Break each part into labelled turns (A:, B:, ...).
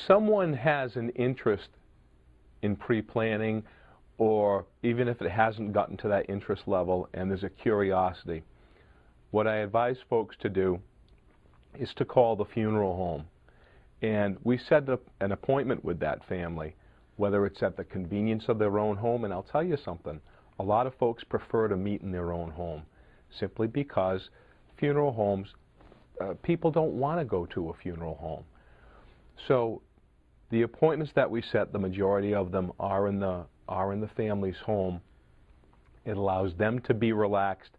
A: Someone has an interest in pre-planning, or even if it hasn't gotten to that interest level and there's a curiosity, what I advise folks to do is to call the funeral home. And we set up an appointment with that family, whether it's at the convenience of their own home. And I'll tell you something, a lot of folks prefer to meet in their own home simply because funeral homes, people don't want to go to a funeral home. So the appointments that we set, the majority of them are in the family's home. It allows them to be relaxed.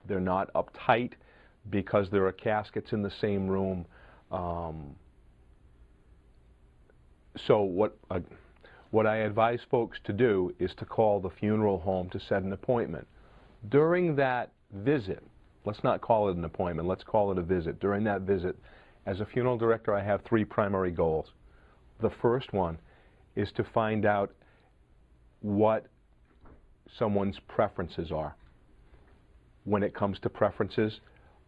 A: They're not uptight because there are caskets in the same room. So what I advise folks to do is to call the funeral home to set an appointment. During that visit, let's not call it an appointment, let's call it a visit. During that visit, as a funeral director, I have 3 primary goals. The first one is to find out what someone's preferences are. When it comes to preferences,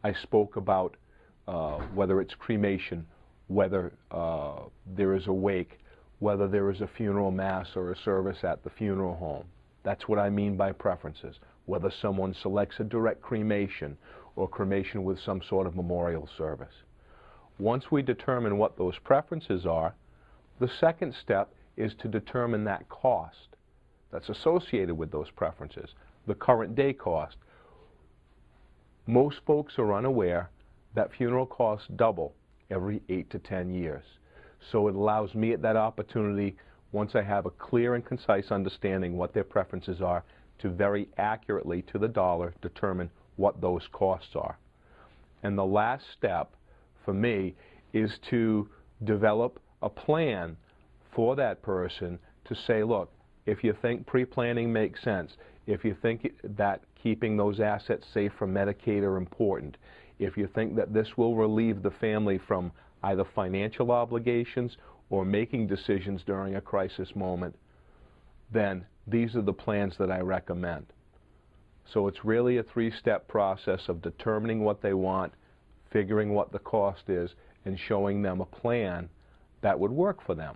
A: I spoke about whether it's cremation, whether there is a wake, whether there is a funeral mass or a service at the funeral home. That's what I mean by preferences. Whether someone selects a direct cremation or cremation with some sort of memorial service. Once we determine what those preferences are, the second step is to determine that cost that's associated with those preferences, the current day cost. Most folks are unaware that funeral costs double every 8 to 10 years. So it allows me at that opportunity, once I have a clear and concise understanding what their preferences are, to very accurately, to the dollar, determine what those costs are. And the last step for me is to develop a plan for that person to say, look, if you think pre-planning makes sense, if you think that keeping those assets safe from Medicaid are important, if you think that this will relieve the family from either financial obligations or making decisions during a crisis moment, then these are the plans that I recommend. So it's really a 3-step process of determining what they want, figuring what the cost is, and showing them a plan that would work for them.